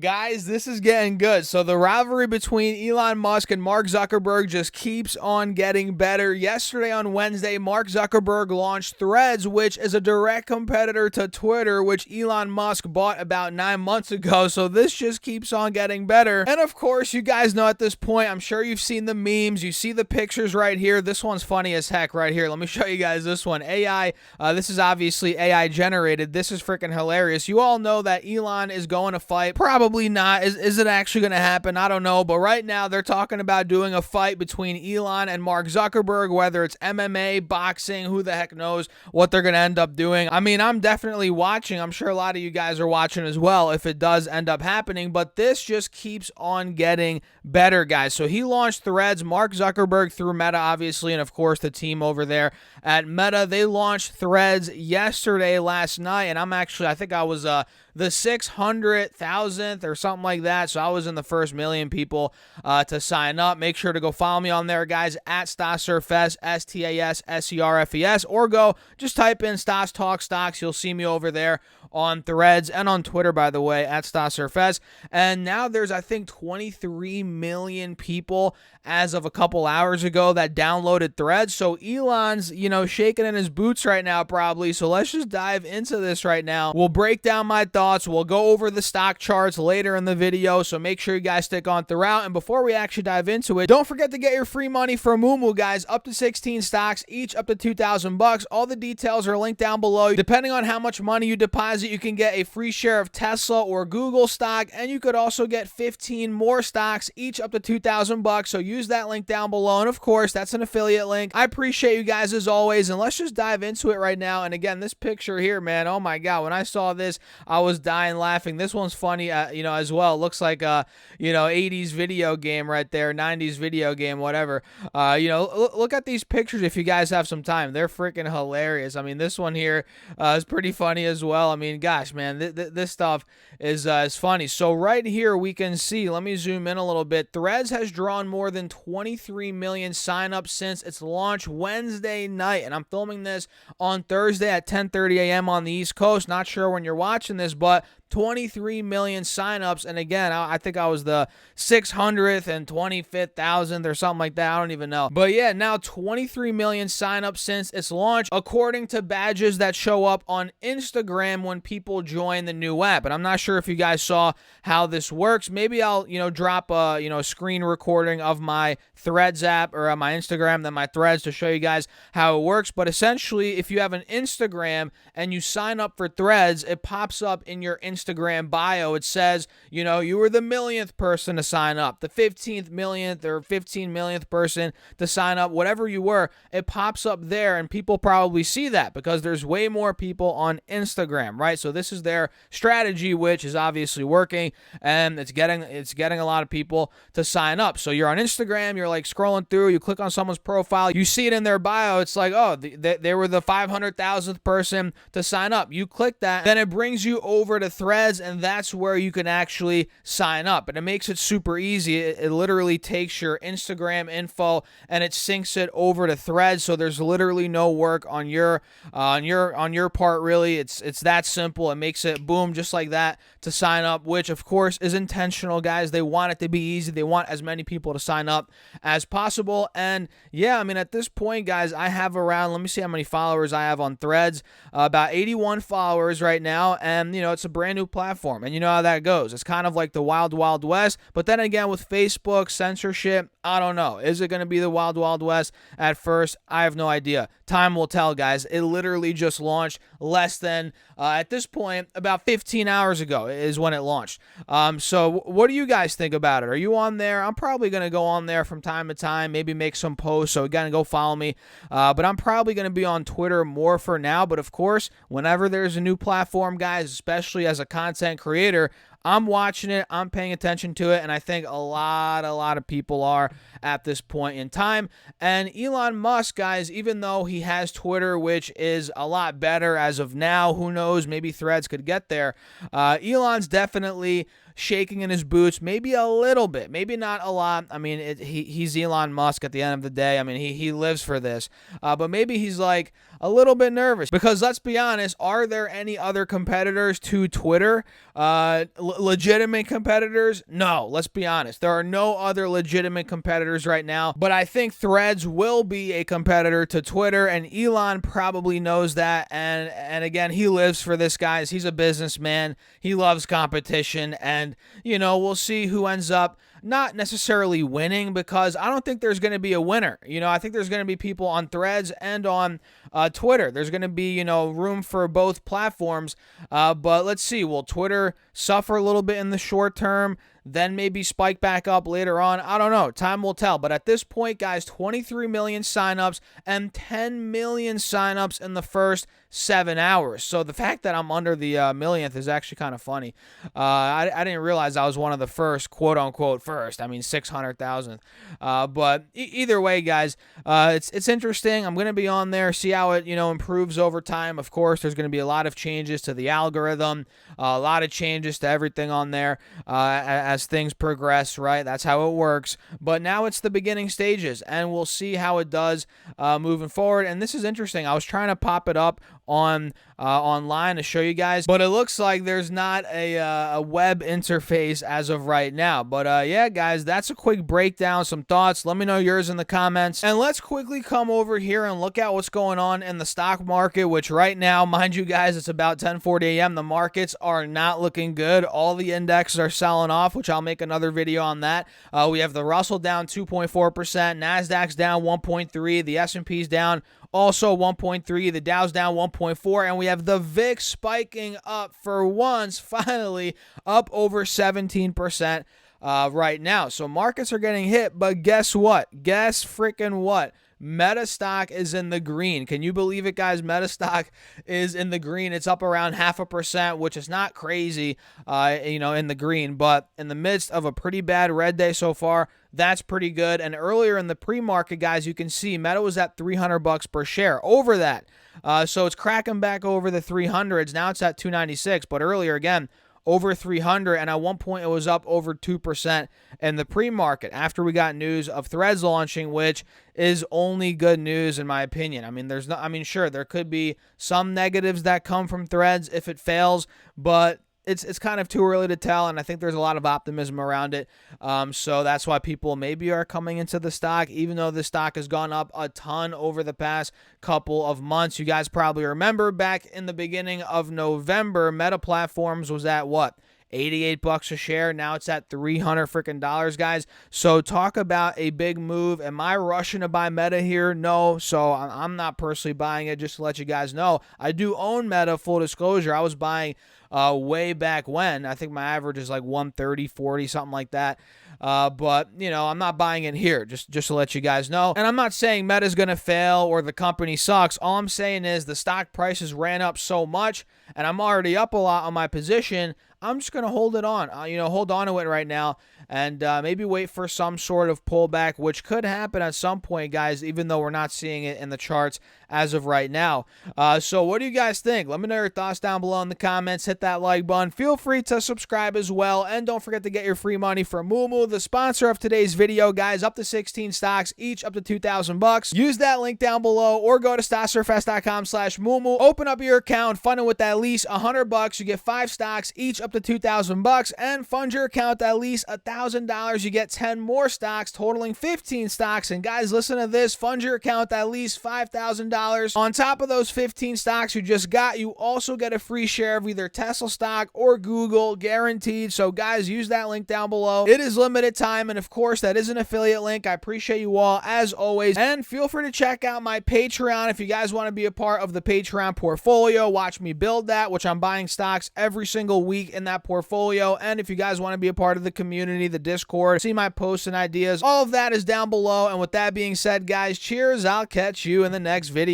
Guys, this is getting good. So the rivalry between Elon Musk and Mark Zuckerberg just keeps on getting better. Yesterday on Wednesday, Mark Zuckerberg launched Threads, which is a direct competitor to Twitter, which Elon Musk bought about 9 months ago. So this just keeps on getting better. And of course, you guys know at this point, I'm sure you've seen the memes. You see the pictures right here. This one's funny as heck right here. Let me show you guys this one. AI, this is obviously AI generated. This is freaking hilarious. You all know that Elon is going to fight. Probably not. Is it actually going to happen? I don't know. But right now they're talking about doing a fight between Elon and Mark Zuckerberg, whether it's MMA, boxing, who the heck knows what they're going to end up doing. I mean, I'm definitely watching. I'm sure a lot of you guys are watching as well if it does end up happening. But this just keeps on getting better, guys. So he launched Threads. Mark Zuckerberg through Meta, obviously, and of course the team over there at Meta. They launched Threads yesterday, last night, and I think I was the 600,000th or something like that. So I was in the first million people to sign up. Make sure to go follow me on there, guys, at StasSurfS, StasSurfes, or go just type in Stas Talk Stocks. You'll see me over there on Threads and on Twitter, by the way, at StasSurfS. And now there's, I think, 23 million people as of a couple hours ago that downloaded Threads. So Elon's, shaking in his boots right now, probably. So let's just dive into this right now. We'll break down my thoughts. We'll go over the stock charts later in the video. So make sure you guys stick on throughout. And before we actually dive into it, don't forget to get your free money from Moomoo, guys. Up to 16 stocks, each up to $2,000. All the details are linked down below. Depending on how much money you deposit, you can get a free share of Tesla or Google stock, and you could also get 15 more stocks, each up to $2,000. So use that link down below, and of course, that's an affiliate link. I appreciate you guys as always, and let's just dive into it right now. And again, this picture here, man, oh my God, when I saw this, I was dying laughing. This one's funny, as well. It looks like a, 80s video game right there, 90s video game, whatever. Look at these pictures if you guys have some time. They're freaking hilarious. I mean, this one here is pretty funny as well. I mean, gosh, man, this stuff is funny. So right here we can see, let me zoom in a little bit. Threads has drawn more than 23 million signups since its launch Wednesday night, and I'm filming this on Thursday at 10:30 a.m. on the East Coast. Not sure when you're watching this, but 23 million signups, and again, I think I was the 625,000th or something like that. I don't even know. But yeah, now 23 million signups since its launch, according to badges that show up on Instagram when people join the new app. And I'm not sure if you guys saw how this works. Maybe I'll, drop a, screen recording of my Threads app or my Instagram, then my Threads to show you guys how it works. But essentially, if you have an Instagram and you sign up for Threads, it pops up in your Instagram bio. It says, you were the millionth person to sign up, the 15th millionth or 15 millionth person to sign up, whatever you were, it pops up there, and people probably see that because there's way more people on Instagram, right? So this is their strategy, which is obviously working, and it's getting a lot of people to sign up. So you're on Instagram, you're like scrolling through, you click on someone's profile, you see it in their bio, it's like, oh, they were the 500,000th person to sign up. You click that, then it brings you over to Threads, and that's where you can actually sign up. And it makes it super easy. It literally takes your Instagram info and it syncs it over to Threads. So there's literally no work on your part, really. It's that simple. It makes it boom, just like that, to sign up, which of course is intentional, guys. They want it to be easy. They want as many people to sign up as possible. And yeah, I mean, at this point, guys, I have around, let me see how many followers I have on Threads, about 81 followers right now. And it's a brand new platform, and you know how that goes. It's kind of like the wild west, but then again, with Facebook censorship, I don't know. Is it going to be the wild west at first? I have no idea. Time will tell, guys. It literally just launched less than, at this point, about 15 hours ago is when it launched. So what do you guys think about it? Are you on there? I'm probably going to go on there from time to time, maybe make some posts, so again, go follow me. But I'm probably going to be on Twitter more for now, but of course, whenever there's a new platform, guys, especially as a content creator, I'm watching it, I'm paying attention to it, and I think a lot of people are at this point in time. And Elon Musk, guys, even though he has Twitter, which is a lot better as of now, who knows, maybe Threads could get there, Elon's definitely shaking in his boots, maybe a little bit, maybe not a lot. I mean, he's Elon Musk at the end of the day. I mean, he lives for this, but maybe he's like a little bit nervous because let's be honest, are there any other competitors to Twitter? Legitimate competitors? No, let's be honest. There are no other legitimate competitors right now, but I think Threads will be a competitor to Twitter, and Elon probably knows that, and again, he lives for this, guys. He's a businessman. He loves competition, and, you know, we'll see who ends up not necessarily winning, because I don't think there's going to be a winner. You know, I think there's going to be people on Threads and on Twitter. There's going to be, you know, room for both platforms, but let's see. Will Twitter suffer a little bit in the short term, then maybe spike back up later on? I don't know. Time will tell. But at this point, guys, 23 million signups and 10 million signups in the first 7 hours. So the fact that I'm under the millionth is actually kind of funny. I didn't realize I was one of the first, quote unquote, first. I mean, 600,000. But either way, guys, it's interesting. I'm going to be on there, see how it, you know, improves over time. Of course, there's going to be a lot of changes to the algorithm, a lot of changes to everything on there as things progress, right? That's how it works. But now it's the beginning stages, and we'll see how it does moving forward. And this is interesting. I was trying to pop it up on online to show you guys, but it looks like there's not a web interface as of right now. But yeah, guys, that's a quick breakdown, some thoughts. Let me know yours in the comments, and let's quickly come over here and look at what's going on in the stock market, which right now, mind you guys, it's about 10:40 a.m. The markets are not looking good. All the indexes are selling off, which I'll make another video on that. We have the Russell down 2.4%, Nasdaq's down 1.3%, the S&P's down also 1.3%, the Dow's down 1.4%, and we have the VIX spiking up for once, finally, up over 17% right now. So markets are getting hit, but guess what? Guess freaking what? Meta stock is in the green. Can you believe it, guys? Meta stock is in the green. It's up around 0.5%, which is not crazy, you know, in the green, but in the midst of a pretty bad red day so far, that's pretty good. And earlier in the pre-market, guys, you can see Meta was at $300 per share, over that. So it's cracking back over the 300s. Now it's at 296, but earlier, again, over 300, and at one point it was up over 2% in the pre-market after we got news of Threads launching, which is only good news in my opinion. I mean, sure, there could be some negatives that come from Threads if it fails, but it's kind of too early to tell, and I think there's a lot of optimism around it. So that's why people maybe are coming into the stock, even though the stock has gone up a ton over the past couple of months. You guys probably remember back in the beginning of November, Meta Platforms was at what? $88 a share. Now it's at $300 freaking dollars, guys. So talk about a big move. Am I rushing to buy Meta here? No. So I'm not personally buying it, just to let you guys know. I do own Meta, full disclosure. I was buying way back when. I think my average is like 130, 40, something like that. But, you know, I'm not buying it here, just to let you guys know. And I'm not saying Meta's going to fail or the company sucks. All I'm saying is the stock prices ran up so much, and I'm already up a lot on my position. I'm just going to hold it on, hold on to it right now, and maybe wait for some sort of pullback, which could happen at some point, guys, even though we're not seeing it in the charts as of right now. So what do you guys think? Let me know your thoughts down below in the comments. Hit that like button. Feel free to subscribe as well, and don't forget to get your free money from Moomoo, the sponsor of today's video, guys. Up to 16 stocks, each up to $2,000. Use that link down below, or go to stocksurfest.com/Moomoo. Open up your account, fund it with at least $100. You get 5 stocks, each up to $2,000, and fund your account at least $1,000. You get 10 more stocks, totaling 15 stocks. And guys, listen to this: fund your account at least $5,000. On top of those 15 stocks you just got, you also get a free share of either Tesla stock or Google, guaranteed. So guys, use that link down below. It is limited time, and of course, that is an affiliate link. I appreciate you all as always, and feel free to check out my Patreon if you guys want to be a part of the Patreon portfolio. Watch me build that, which I'm buying stocks every single week in that portfolio. And if you guys want to be a part of the community, the Discord, see my posts and ideas, all of that is down below. And with that being said, guys, cheers. I'll catch you in the next video.